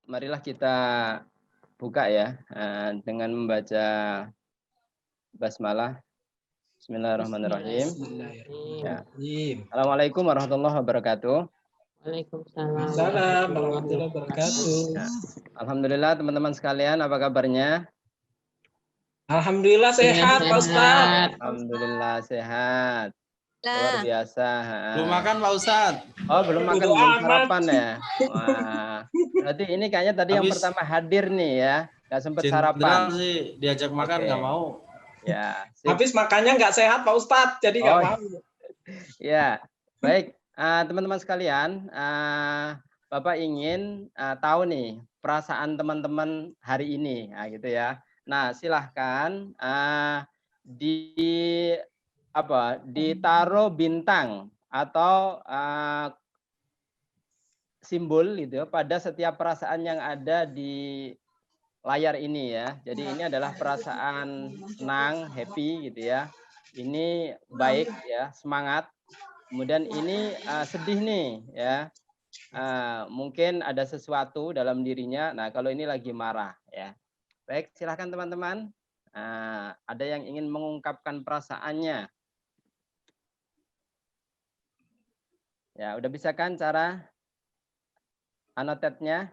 marilah kita buka ya dengan membaca basmalah. Bismillahirrahmanirrahim. Ya. Assalamualaikum warahmatullahi wabarakatuh. Waalaikumsalam warahmatullahi wabarakatuh. Ya. Alhamdulillah teman-teman sekalian, apa kabarnya? Alhamdulillah sehat, Pak Ustadz. Alhamdulillah sehat. Luar biasa. Belum makan Pak Ustadz? Oh, belum makan, belum sarapan ya? Wah, berarti ini kayaknya tadi yang pertama hadir nih ya, nggak sempat sarapan. Sih, diajak makan nggak mau. Ya. Habis makannya nggak sehat Pak Ustadz, jadi nggak mau. Ya, baik. Teman-teman sekalian, Bapak ingin tahu nih perasaan teman-teman hari ini, gitu ya. Nah, silahkan ditaruh bintang atau simbol gitu pada setiap perasaan yang ada di layar ini ya. Jadi ini adalah perasaan senang, happy gitu ya. Ini baik ya, semangat. Kemudian ini sedih nih ya. Mungkin ada sesuatu dalam dirinya. Nah, kalau ini lagi marah ya. Baik, silahkan teman-teman. Ada yang ingin mengungkapkan perasaannya. Ya, udah bisa kan cara annotate-nya?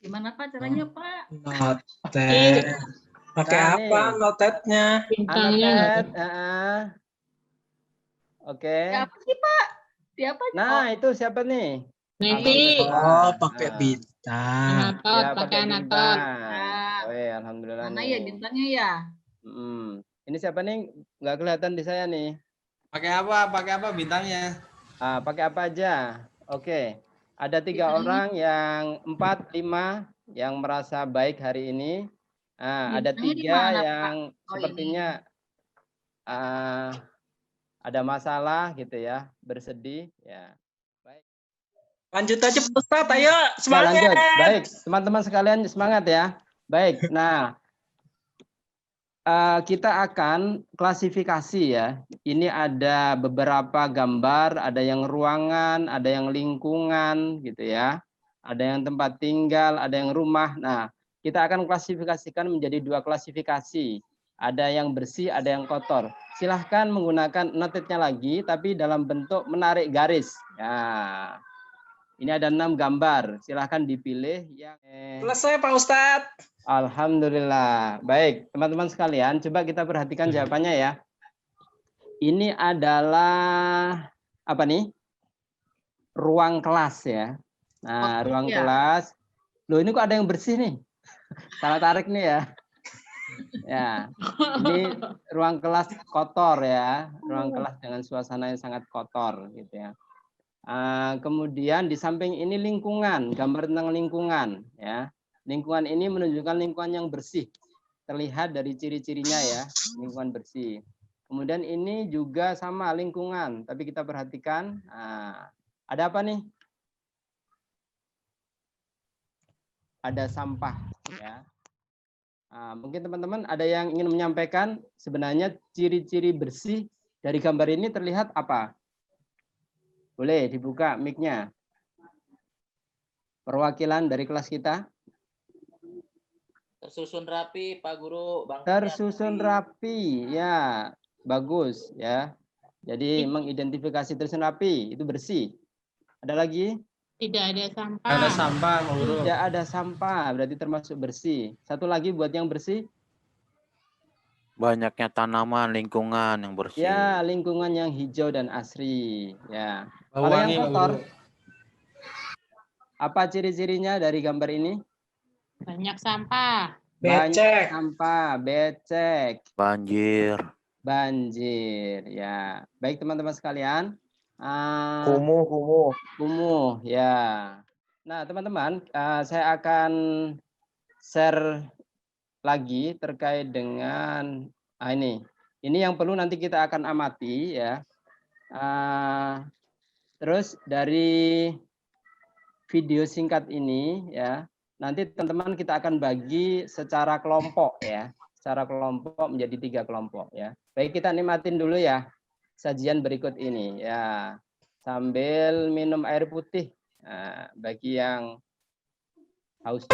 Gimana Pak caranya Pak? Notet. Pakai apa notetnya? Annotate. Oke. Siapa sih Pak? Siapa? Nah, itu siapa nih? Niti. Oh, pakai bintang. Ya, pakai bintang. Alhamdulillah. Mana ya bintangnya ya? Ini siapa nih? Nggak kelihatan di saya nih. Pakai apa? Pakai apa bintangnya? Pakai apa aja? Oke. Ada 3 orang, yang 4, 5 yang merasa baik hari ini. Ada 3 yang sepertinya ada masalah gitu ya, bersedih ya. Baik. Lanjut aja Pak Ustadz, ayo semangat. Lanjut. Baik, teman-teman sekalian semangat ya. Baik. Nah, kita akan klasifikasi ya. Ini ada beberapa gambar, ada yang ruangan, ada yang lingkungan gitu ya. Ada yang tempat tinggal, ada yang rumah. Nah, kita akan klasifikasikan menjadi 2 klasifikasi. Ada yang bersih, ada yang kotor. Silahkan menggunakan notetnya lagi, tapi dalam bentuk menarik garis. Ya. Ini ada 6 gambar. Silahkan dipilih yang selesai Pak Ustadz. Alhamdulillah. Baik, teman-teman sekalian, coba kita perhatikan jawabannya ya. Ini adalah apa nih? Ruang kelas ya. Nah, ruang kelas. Loh, ini kok ada yang bersih nih? Salah tarik nih ya. Ya, ini ruang kelas kotor ya. Ruang kelas dengan suasana yang sangat kotor gitu ya. Kemudian di samping ini lingkungan, gambar tentang lingkungan ya. Lingkungan ini menunjukkan lingkungan yang bersih. Terlihat dari ciri-cirinya ya, lingkungan bersih. Kemudian ini juga sama lingkungan, tapi kita perhatikan, ada apa nih? Ada sampah ya. Mungkin teman-teman ada yang ingin menyampaikan sebenarnya ciri-ciri bersih dari gambar ini terlihat apa? Boleh dibuka mic-nya. Perwakilan dari kelas kita. Tersusun rapi, Pak Guru. Tersusun rapi, ya bagus ya. Jadi mengidentifikasi tersusun rapi itu bersih. Ada lagi? Tidak ada sampah. Ada sampah, Pak Guru. Tidak ada sampah, berarti termasuk bersih. Satu lagi buat yang bersih. Banyaknya tanaman, lingkungan yang bersih. Ya, lingkungan yang hijau dan asri. Ya. Kalau Wangi, yang kotor, apa ciri-cirinya dari gambar ini? Banyak sampah. Banyak sampah, becek. Banjir. Banjir, ya. Baik teman-teman sekalian. Kumuh, ya. Nah teman-teman, saya akan share lagi terkait dengan ini yang perlu nanti kita akan amati ya. Terus dari video singkat ini ya, nanti teman-teman kita akan bagi secara kelompok ya, secara kelompok menjadi 3 kelompok ya. Baik, kita nikmatin dulu ya sajian berikut ini ya, sambil minum air putih. Nah, bagi yang haus.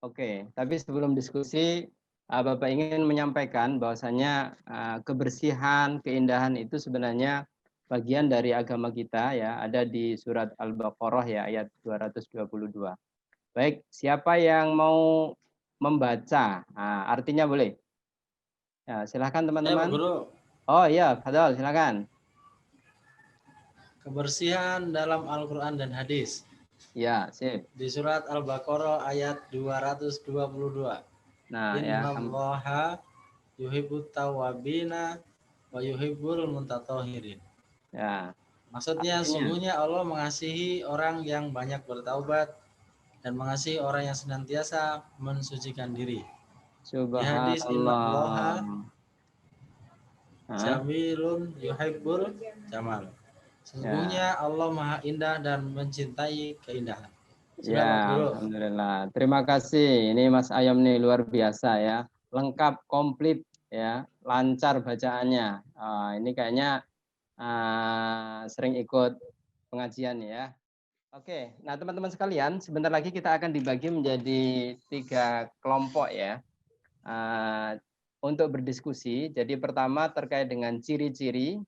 Oke, tapi sebelum diskusi, Bapak ingin menyampaikan bahwasanya kebersihan, keindahan itu sebenarnya bagian dari agama kita ya, ada di surat Al-Baqarah ya ayat 222. Baik, siapa yang mau membaca? Nah, artinya boleh. Ya, silakan Pak teman-teman. Guru, Oh iya, Fadol, silakan. kebersihan dalam Al-Quran dan hadis. Ya, sip. Di surat Al-Baqarah ayat 222. Nah, ya. Innallaha yuhibbut tawwabina wa yuhibbul mutatahhirin. Ya. Maksudnya Artinya? sungguhnya Allah mengasihi orang yang banyak bertaubat dan mengasihi orang yang senantiasa mensucikan diri. Di hadis innallaha jamilun yuhibbul jamal. Sesungguhnya Allah Maha Indah dan mencintai keindahan. Silakan, Ya, Guru. alhamdulillah. Terima kasih. Ini Mas Ayam nih luar biasa ya. Lengkap, komplit ya, lancar bacaannya. Ini kayaknya sering ikut pengajian ya. Oke, nah teman-teman sekalian, sebentar lagi kita akan dibagi menjadi 3 kelompok ya. Untuk berdiskusi. Jadi pertama terkait dengan ciri-ciri,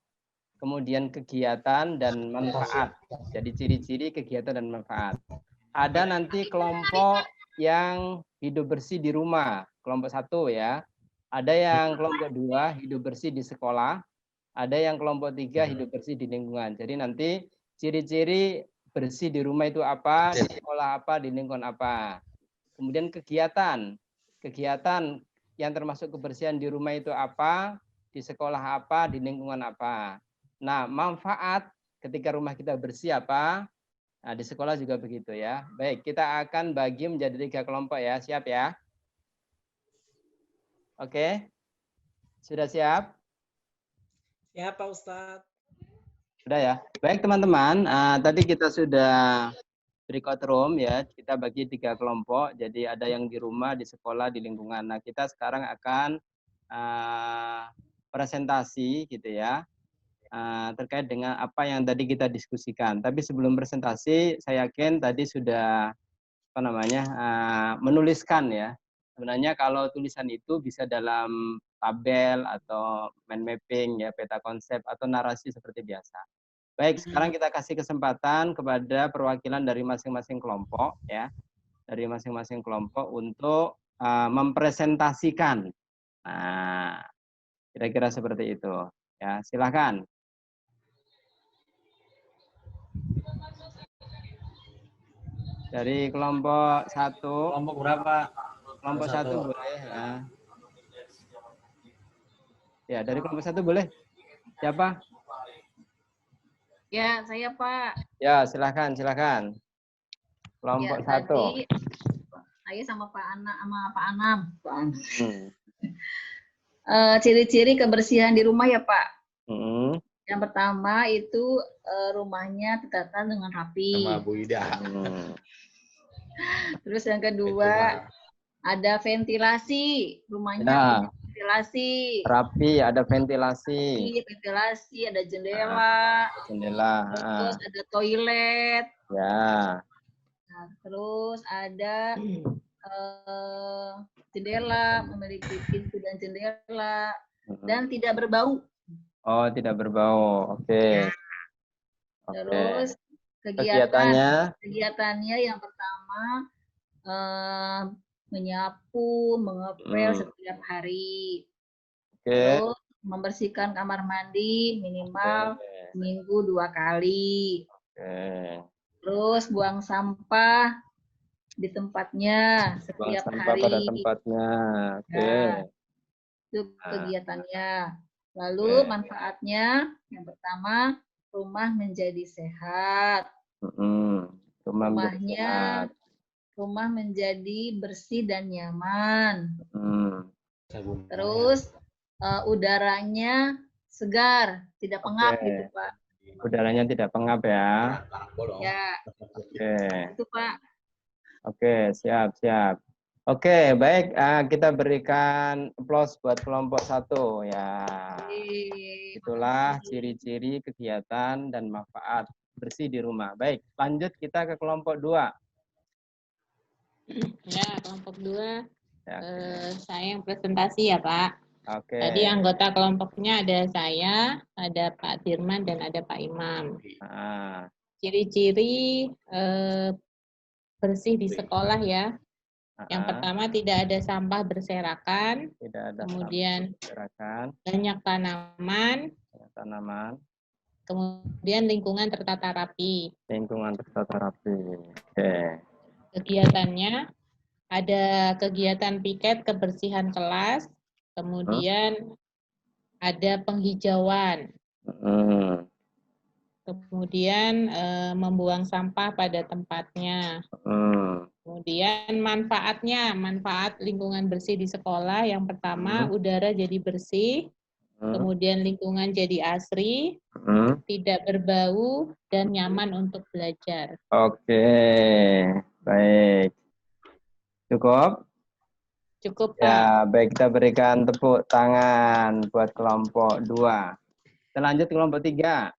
kemudian kegiatan dan manfaat. Jadi ciri-ciri, kegiatan dan manfaat. Ada nanti kelompok yang hidup bersih di rumah, kelompok 1 ya. Ada yang kelompok 2 hidup bersih di sekolah. Ada yang kelompok 3 hidup bersih di lingkungan. Jadi nanti ciri-ciri bersih di rumah itu apa, di sekolah apa, di lingkungan apa. Kemudian kegiatan yang termasuk kebersihan di rumah itu apa, di sekolah apa, di lingkungan apa. Nah, manfaat ketika rumah kita bersih apa, nah, di sekolah juga begitu ya. Baik, kita akan bagi menjadi 3 kelompok ya, siap ya? Oke, sudah siap? Ya Pak Ustadz. Sudah ya. Baik teman-teman, tadi kita sudah record room ya, kita bagi 3 kelompok. Jadi ada yang di rumah, di sekolah, di lingkungan. Nah, kita sekarang akan presentasi gitu ya, terkait dengan apa yang tadi kita diskusikan. Tapi sebelum presentasi, saya yakin tadi sudah menuliskan ya. Sebenarnya kalau tulisan itu bisa dalam tabel atau mind mapping ya, peta konsep atau narasi seperti biasa. Baik, sekarang kita kasih kesempatan kepada perwakilan dari masing-masing kelompok ya, dari masing-masing kelompok untuk mempresentasikan. Nah, kira-kira seperti itu. Ya, silakan. Dari kelompok 1. Kelompok berapa? Kelompok 1 boleh ya. Ya, dari kelompok 1 boleh. Siapa? Ya, saya Pak. Ya, silakan. Kelompok Ya, 1. tadi saya sama Pak Anam. Ciri-ciri kebersihan di rumah ya Pak. Yang pertama itu rumahnya tertata dengan rapi. Sama Bu Ida. Terus yang kedua ada ventilasi, rumahnya Ya. punya ventilasi. Rapi, ada ventilasi. Ada jendela. Terus ada toilet. Ya. Nah, terus ada jendela, memiliki pintu dan jendela, dan tidak berbau. Oh, tidak berbau. Oke. Terus kegiatannya yang pertama menyapu, mengepel setiap hari. Terus membersihkan kamar mandi minimal seminggu 2 kali. Terus buang sampah di tempatnya setiap hari. Pada tempatnya. Itu kegiatannya. Lalu manfaatnya yang pertama, rumah menjadi sehat. Rumah menjadi bersih dan nyaman. Terus udaranya segar, tidak pengap gitu Pak. Udaranya tidak pengap ya. Ya. Oke. Itu Pak. Oke, siap. Oke, baik. Kita berikan aplaus buat kelompok 1 ya. Itulah ciri-ciri kegiatan dan manfaat bersih di rumah. Baik, lanjut kita ke kelompok 2. Ya, kelompok 2. Ya, Saya yang presentasi ya Pak. Oke. Tadi anggota kelompoknya ada saya, ada Pak Firman, dan ada Pak Imam. Ciri-ciri bersih di sekolah ya. Yang pertama, tidak ada sampah berserakan. Kemudian banyak tanaman. Kemudian lingkungan tertata rapi. Oke. Kegiatannya ada kegiatan piket kebersihan kelas. Kemudian ada penghijauan. Kemudian membuang sampah pada tempatnya. Kemudian manfaat lingkungan bersih di sekolah. Yang pertama, udara jadi bersih. Kemudian lingkungan jadi asri, tidak berbau, dan nyaman untuk belajar. Oke, baik. Cukup? Cukup, Pak. Ya, baik, kita berikan tepuk tangan buat kelompok 2. Kita lanjut ke kelompok 3.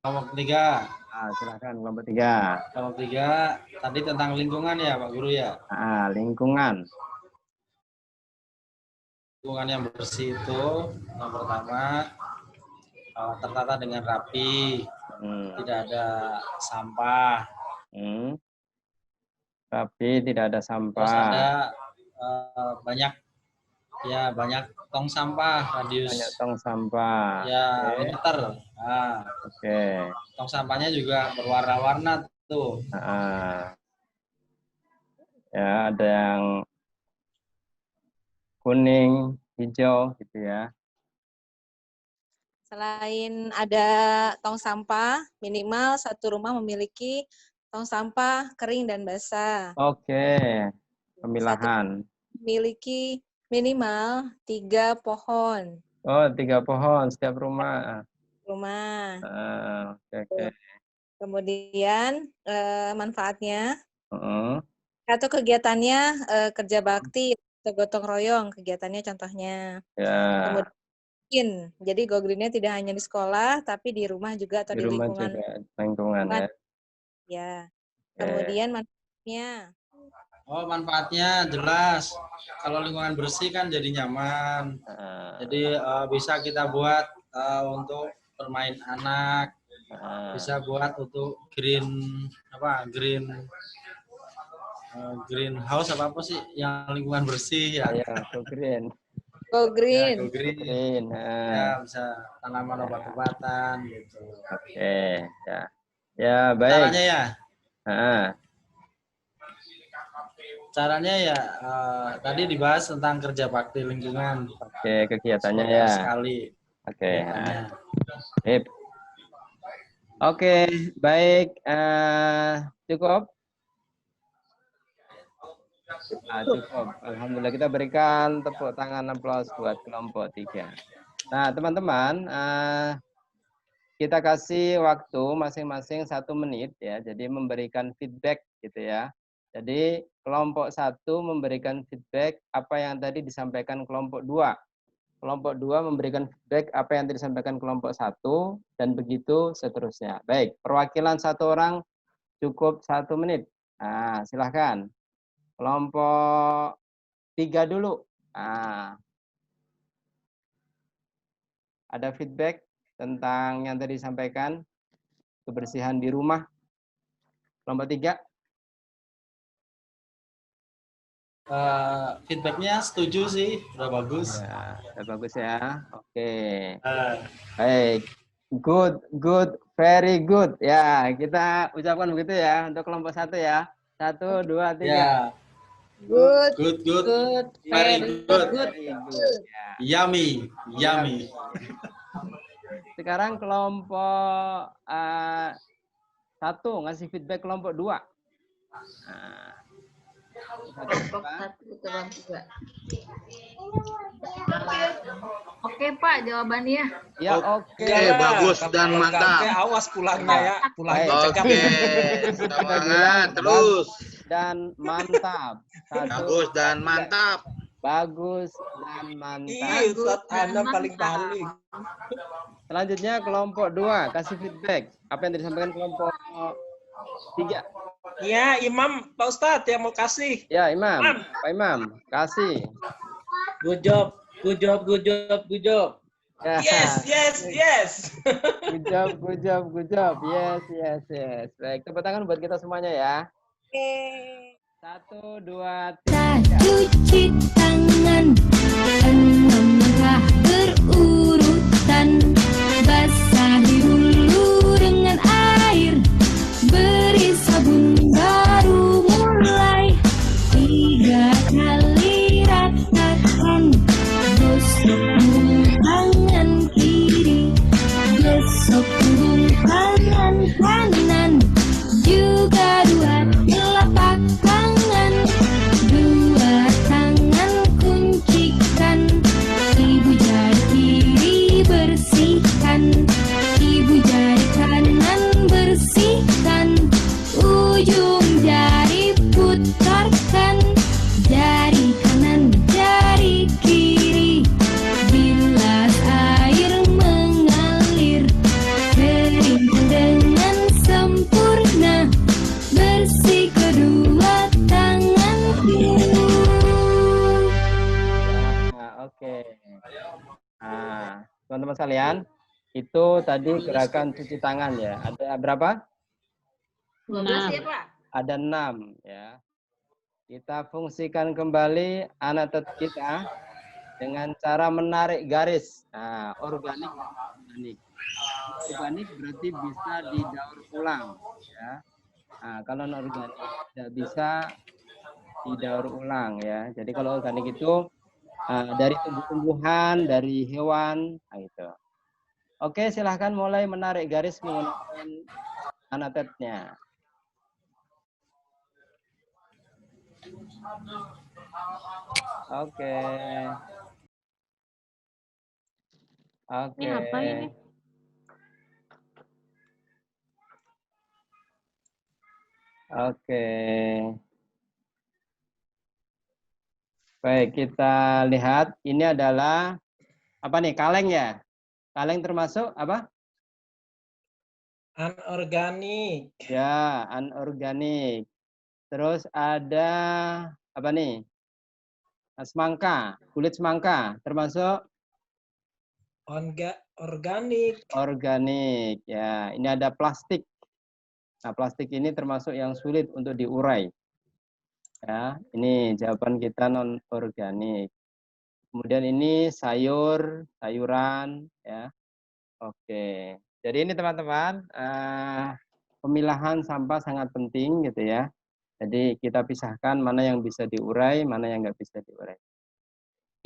Kelompok 3. Silakan kelompok 3. Kelompok 3 tadi tentang lingkungan ya Pak Guru ya? Lingkungan. Lingkungan yang bersih itu yang pertama tertata dengan rapi, tidak ada sampah. Rapi, tidak ada sampah. Terus ada banyak tong sampah, radius banyak tong sampah. Ya, meter. Oke. Tong sampahnya juga berwarna-warna tuh. Ya, ada yang kuning, hijau gitu ya. Selain ada tong sampah, minimal satu rumah memiliki tong sampah kering dan basah. Oke, pemilahan. Memiliki minimal 3 pohon. Oh, 3 pohon setiap rumah. Oke. Kemudian manfaatnya atau kegiatannya kerja bakti atau gotong royong, kegiatannya contohnya. Ya. Kemudian jadi Go Green-nya tidak hanya di sekolah tapi di rumah juga atau di lingkungan. Lingkungan ya. Ya. Kemudian manfaatnya Oh, manfaatnya jelas. Kalau lingkungan bersih kan jadi nyaman. Jadi bisa kita buat untuk bermain anak, bisa buat untuk greenhouse apa sih yang lingkungan bersih ya? Ya, green. Go Ya, green. go green. Ya, bisa tanaman obat-obatan gitu. Oke, ya. Ya, baik. Caranya ya? Caranya ya tadi dibahas tentang kerja bakti lingkungan. Oke, kegiatannya ya. Sekali. Oke. Oke, baik. Cukup. Cukup. Alhamdulillah, kita berikan tepuk tangan aplaus buat kelompok 3. Nah, teman-teman, kita kasih waktu masing-masing 1 menit ya. Jadi memberikan feedback gitu ya. Jadi kelompok 1 memberikan feedback apa yang tadi disampaikan kelompok 2. Kelompok 2 memberikan feedback apa yang tadi disampaikan kelompok 1 dan begitu seterusnya. Baik, perwakilan 1 orang cukup 1 menit. Nah, silahkan. Kelompok 3 dulu. Nah, ada feedback tentang yang tadi disampaikan kebersihan di rumah. Kelompok 3. Feedbacknya setuju sih, udah bagus. Ya, udah bagus ya. Oke. Baik. Good, very good. Ya, kita ucapkan begitu ya untuk kelompok 1 ya. 1, 2, 3. Ya. Good. Very good. Ya. Yummy. Sekarang kelompok 1 ngasih feedback kelompok 2. Nah. Oke Pak, jawabannya. Ya, oke. Bagus dan mantap. Awas pulangnya ya. Pulangnya Oke, semangat terus. Dan mantap. Bagus dan mantap. Bagus dan mantap. Iya, Ustaz, Anda paling-paling. Selanjutnya kelompok 2 kasih feedback. Apa yang disampaikan kelompok 3? Ya, Imam, Pak Ustadz yang mau kasih. Ya, Imam. Pak Imam, kasih. Good job. Ya. Yes. Good job. Yes. Baik, tepuk tangan buat kita semuanya ya. 1, 2, 3. Cuci tangan 6 langkah berurutan. Basahi dulu dengan air, beri sabun baru mulai. 3 kali ratakan, gosok punggung tangan kiri, gosok punggung tangan kanan, juga 2 telapak tangan. 2 tangan kuncikan, ibu jari kiri bersihkan, ibu jari kanan bersihkan, ujung jari putarkan, jari kanan jari kiri, bilas air mengalir, keringkan dengan sempurna, bersih kedua tanganku. Nah, oke. Nah, teman-teman sekalian, itu tadi gerakan cuci tangan ya. Ada berapa? 12 ya Pak? Ada 6 ya. Kita fungsikan kembali anatot kita dengan cara menarik garis. Nah, organik. Organik berarti bisa didaur ulang ya. Nah, kalau non organik tidak bisa didaur ulang ya. Jadi kalau organik itu dari tumbuh-tumbuhan, dari hewan, nah itu. Oke, silahkan mulai menarik garis menggunakan anatotnya. Oke. Ini apa ini? Oke. Baik, kita lihat ini adalah apa nih? Kaleng ya? Kaleng termasuk apa? Anorganik. Ya, anorganik. Terus ada apa nih? Semangka, kulit semangka termasuk organik. Organik ya. Ini ada plastik. Nah, plastik ini termasuk yang sulit untuk diurai. Ya, ini jawaban kita non organik. Kemudian ini sayur, sayuran ya. Oke. Jadi ini teman-teman, pemilahan sampah sangat penting gitu ya. Jadi kita pisahkan mana yang bisa diurai, mana yang nggak bisa diurai.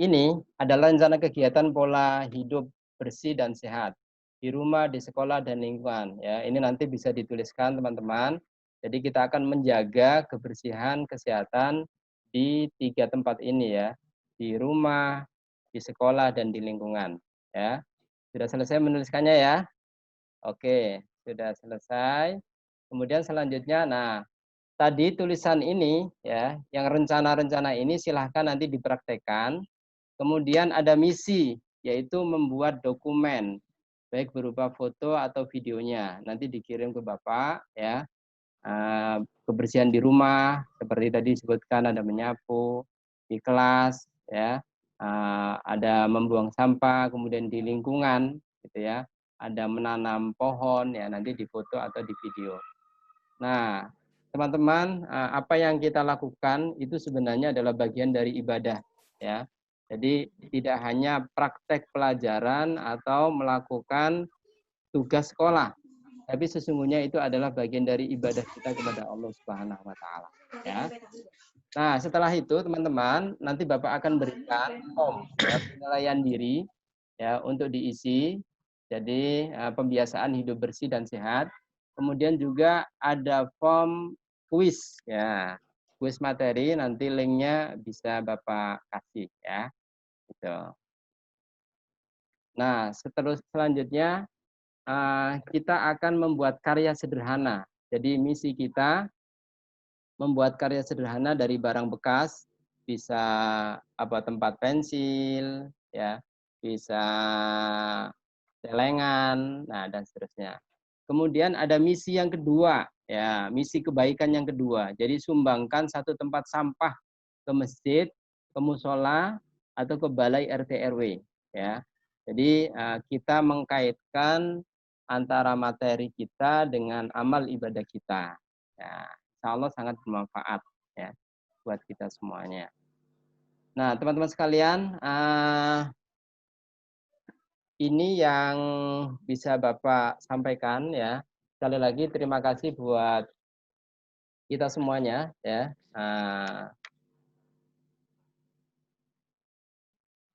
Ini adalah rencana kegiatan pola hidup bersih dan sehat di rumah, di sekolah, dan lingkungan. Ya, ini nanti bisa dituliskan teman-teman. Jadi kita akan menjaga kebersihan, kesehatan di 3 tempat ini ya, di rumah, di sekolah, dan di lingkungan. Ya, sudah selesai menuliskannya ya? Oke, sudah selesai. Kemudian selanjutnya, nah tadi tulisan ini ya, yang rencana-rencana ini silahkan nanti dipraktekkan. Kemudian ada misi, yaitu membuat dokumen, baik berupa foto atau videonya. Nanti dikirim ke Bapak ya. Kebersihan di rumah, seperti tadi disebutkan ada menyapu, di kelas ya, ada membuang sampah, kemudian di lingkungan gitu ya, ada menanam pohon ya, nanti di foto atau di video. Nah, teman-teman, apa yang kita lakukan itu sebenarnya adalah bagian dari ibadah ya. Jadi tidak hanya praktek pelajaran atau melakukan tugas sekolah, tapi sesungguhnya itu adalah bagian dari ibadah kita kepada Allah Subhanahu wa taala ya. Nah, setelah itu teman-teman, nanti Bapak akan berikan form ya, penilaian diri ya untuk diisi. Jadi pembiasaan hidup bersih dan sehat. Kemudian juga ada form kuis ya. Kuis materi nanti linknya bisa Bapak kasih ya. Gitu. Nah, selanjutnya kita akan membuat karya sederhana. Jadi misi kita membuat karya sederhana dari barang bekas, bisa tempat pensil ya, bisa celengan, nah dan seterusnya. Kemudian ada misi yang kedua, ya misi kebaikan yang kedua. Jadi sumbangkan 1 tempat sampah ke masjid, ke musola, atau ke balai RT RW. Ya, jadi kita mengkaitkan antara materi kita dengan amal ibadah kita. Ya, insya Allah sangat bermanfaat ya buat kita semuanya. Nah, teman-teman sekalian, ini yang bisa Bapak sampaikan ya. Sekali lagi terima kasih buat kita semuanya ya.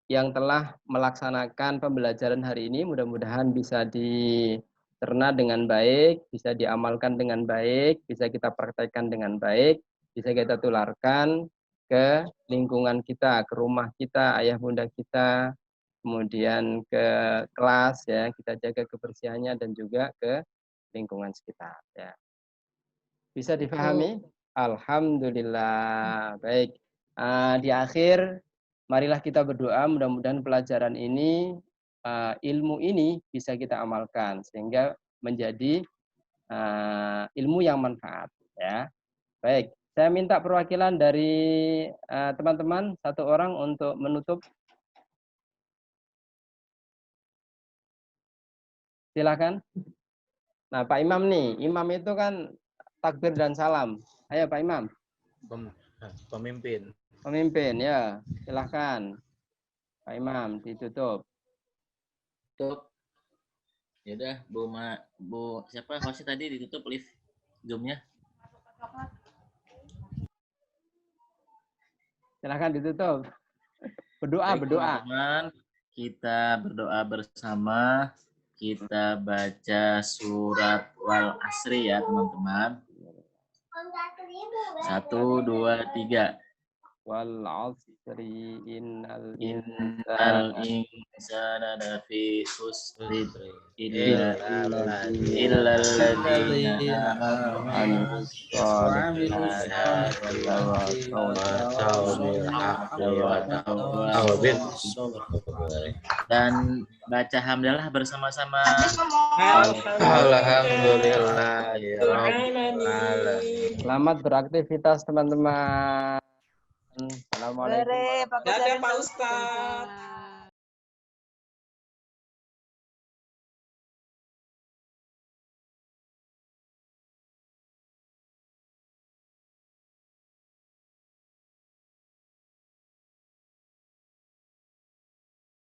Yang telah melaksanakan pembelajaran hari ini, mudah-mudahan bisa dicerna dengan baik, bisa diamalkan dengan baik, bisa kita praktekkan dengan baik, bisa kita tularkan ke lingkungan kita, ke rumah kita, ayah bunda kita, kemudian ke kelas ya, kita jaga kebersihannya dan juga ke lingkungan sekitar ya. Bisa difahami? Alhamdulillah. Baik. Di akhir marilah kita berdoa, mudah-mudahan pelajaran ini, ilmu ini bisa kita amalkan sehingga menjadi ilmu yang manfaat ya. Baik, saya minta perwakilan dari teman-teman 1 orang untuk menutup. Silakan. Nah, Pak Imam nih, imam itu kan takbir dan salam. Ayo Pak Imam. Pemimpin. Pemimpin ya, silahkan. Pak Imam ditutup. Tutup. Ya udah, Bu siapa host tadi ditutup live Zoom-nya. Silahkan ditutup. Berdoa, Baik, berdoa. Teman-teman, kita berdoa bersama. Kita baca surat Wal Asri ya, teman-teman. 1, 2, 3. wal 'asri innal Innal insana lafi khusrin illa alladzina amanu wa dan baca hamdalah bersama-sama. Alhamdulillah ya Rabbil alamin. Selamat beraktivitas teman-teman. Assalamualaikum. Dadah Pak Ustadz.